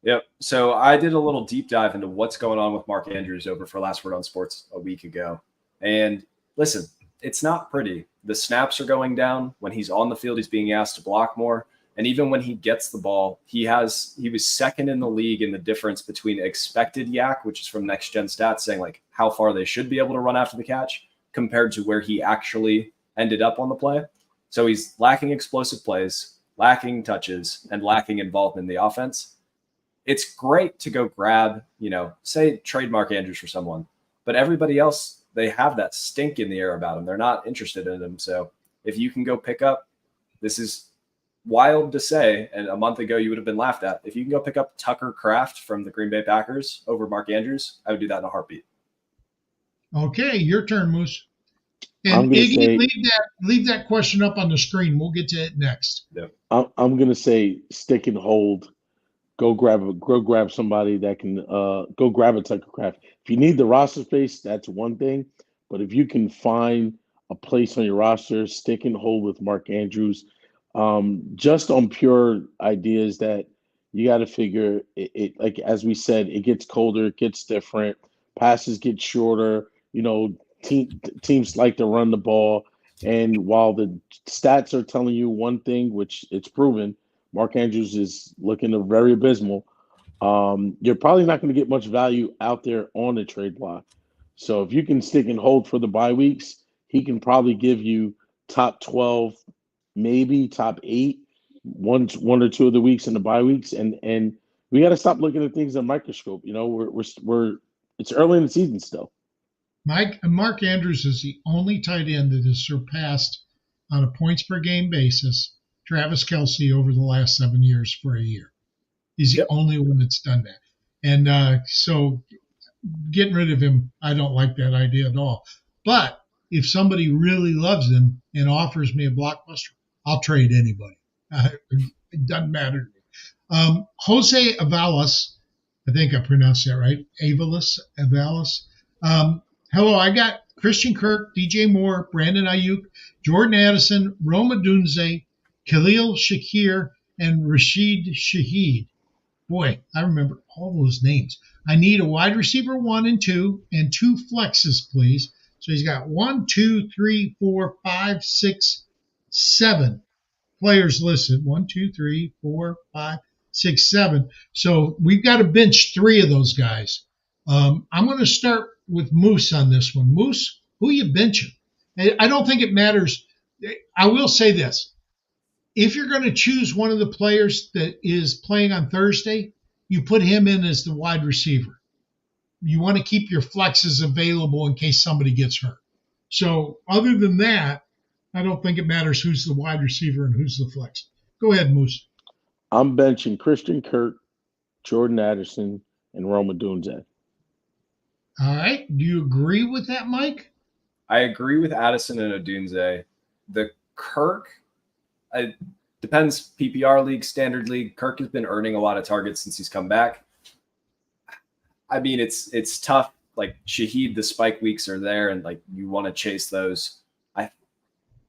Yep. So I did a little deep dive into what's going on with Mark Andrews over for Last Word on Sports a week ago. And listen, it's not pretty. The snaps are going down. When he's on the field, he's being asked to block more. And even when he gets the ball, he was second in the league in the difference between expected yak, which is from Next Gen Stats, saying like how far they should be able to run after the catch, compared to where he actually ended up on the play. So he's lacking explosive plays, lacking touches, and lacking involvement in the offense. It's great to go grab, say trade Mark Andrews for someone, but everybody else, they have that stink in the air about him. They're not interested in him. So if you can go pick up, this is wild to say, and a month ago you would have been laughed at. If you can go pick up Tucker Kraft from the Green Bay Packers over Mark Andrews, I would do that in a heartbeat. Okay, your turn, Moose. And Iggy, leave that question up on the screen. We'll get to it next. Yep. I'm going to say stick and hold. Go grab somebody that can go grab a Tucker Kraft. If you need the roster space, that's one thing. But if you can find a place on your roster, stick and hold with Mark Andrews. Just on pure ideas that you got to figure it, like as we said, it gets colder, it gets different, passes get shorter. Teams like to run the ball. And while the stats are telling you one thing, which it's proven, Mark Andrews is looking very abysmal. You're probably not going to get much value out there on the trade block. So if you can stick and hold for the bye weeks, he can probably give you top 12, maybe top 8, one or two of the weeks in the bye weeks, and we got to stop looking at things in a microscope. You know, we're it's early in the season still. Mark Andrews is the only tight end that has surpassed on a points per game basis Travis Kelce over the last 7 years for a year. He's the only one that's done that. And so getting rid of him, I don't like that idea at all. But if somebody really loves him and offers me a blockbuster, I'll trade anybody. It doesn't matter to me. Jose Avalos, I think I pronounced that right. Avalos. Hello, I got Christian Kirk, DJ Moore, Brandon Ayuk, Jordan Addison, Rome Odunze, Khalil Shakir, and Rashid Shaheed. Boy, I remember all those names. I need a wide receiver 1 and 2 and 2 flexes, please. So he's got 1, 2, 3, 4, 5, 6, 7 players listed. 1, 2, 3, 4, 5, 6, 7. So we've got to bench 3 of those guys. I'm going to start with Moose on this one. Moose, who are you benching? I don't think it matters. I will say this. If you're going to choose one of the players that is playing on Thursday, you put him in as the wide receiver. You want to keep your flexes available in case somebody gets hurt. So other than that, I don't think it matters who's the wide receiver and who's the flex. Go ahead, Moose. I'm benching Christian Kirk, Jordan Addison, and Rome Odunze. All right. Do you agree with that, Mike? I agree with Addison and Odunze. The Kirk, it depends, PPR league, standard league. Kirk has been earning a lot of targets since he's come back. I mean, it's tough. Like Shaheed, the spike weeks are there, and like you want to chase those. I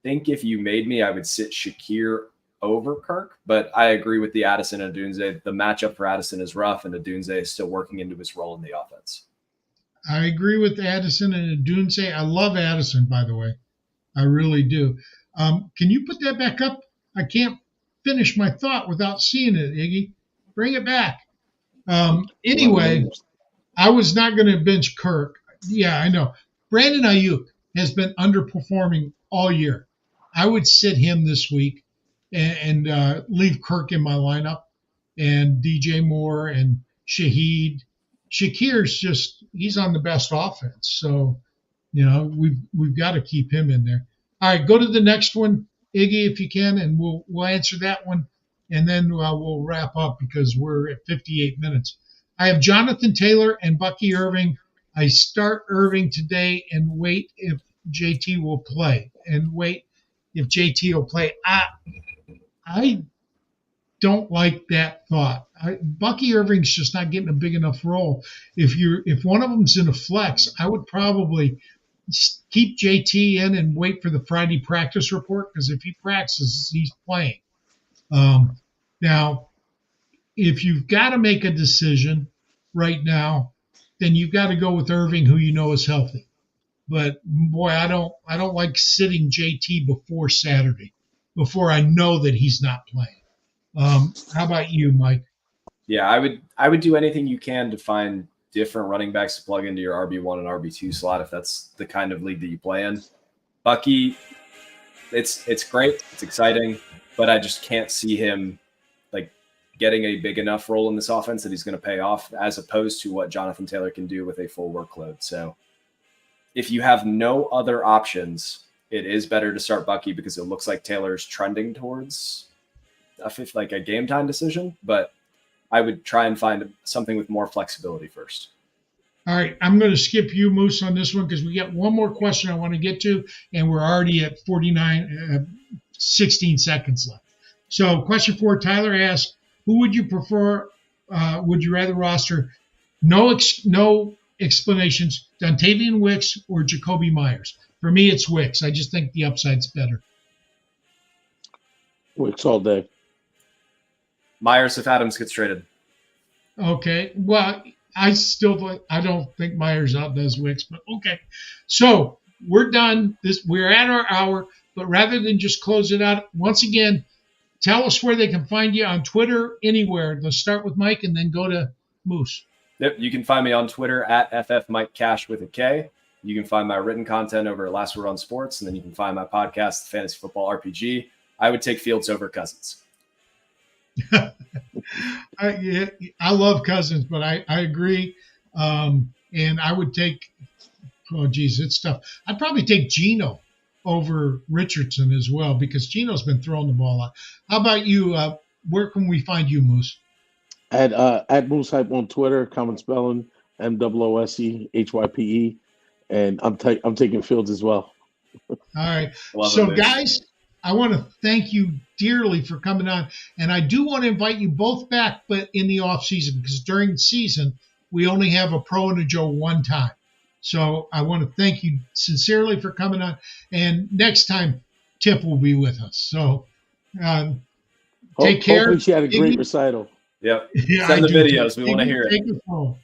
think if you made me, I would sit Shakir over Kirk, but I agree with the Addison and Odunze. The matchup for Addison is rough, and Odunze is still working into his role in the offense. I agree with Addison and Odunze. I love Addison, by the way. I really do. Can you put that back up? I can't finish my thought without seeing it, Iggy. Bring it back. Anyway, I was not going to bench Kirk. Yeah, I know. Brandon Ayuk has been underperforming all year. I would sit him this week and leave Kirk in my lineup and DJ Moore and Shaheed. Shakir's just, he's on the best offense. So, you know, we've got to keep him in there. All right, go to the next one, Iggy, if you can, and we'll answer that one. And then we'll wrap up because we're at 58 minutes. I have Jonathan Taylor and Bucky Irving. I start Irving today and wait if JT will play. I don't like that thought. Bucky Irving's just not getting a big enough role. If one of them's in a flex, I would probably keep JT in and wait for the Friday practice report, because if he practices, he's playing. Now, if you've got to make a decision right now, then you've got to go with Irving, who you know is healthy. But boy, I don't like sitting JT before Saturday, before I know that he's not playing. How about you, Mike? Yeah, I would do anything you can to find different running backs to plug into your RB1 and RB2 slot if that's the kind of league that you play in. Bucky, it's great, it's exciting, but I just can't see him like getting a big enough role in this offense that he's going to pay off, as opposed to what Jonathan Taylor can do with a full workload. So if you have no other options, it is better to start Bucky, because it looks like Taylor's trending towards a game time decision, but I would try and find something with more flexibility first. All right, I'm going to skip you, Moose, on this one because we got one more question I want to get to, and we're already at 16 seconds left. So question 4, Tyler asks, who would you prefer, would you rather roster? No explanations, Dontavian Wicks or Jacoby Myers? For me, it's Wicks. I just think the upside's better. Wicks all day. Myers if Adams gets traded. Okay. Well, I don't think Myers outdoes Wicks, but okay. So we're done. We're at our hour, but rather than just close it out, once again, tell us where they can find you on Twitter, anywhere. Let's start with Mike and then go to Moose. Yep, you can find me on Twitter at FFMikeCash with a K. You can find my written content over at Last Word on Sports, and then you can find my podcast, Fantasy Football RPG. I would take Fields over Cousins. I love Cousins, but I agree. And I would take, it's tough. I'd probably take Geno over Richardson as well, because Geno's been throwing the ball out. How about you? Where can we find you, Moose? At Moose Hype on Twitter, common spelling, MOOSEHYPE. And I'm taking Fields as well. All right. So, guys, I want to thank you dearly for coming on. And I do want to invite you both back, but in the off season, because during the season, we only have a Pro and a Joe one time. So I want to thank you sincerely for coming on. And next time, Tipp will be with us. So take care. Hopefully she had a great recital. Yep. Send the videos. We want to hear it. Take the phone.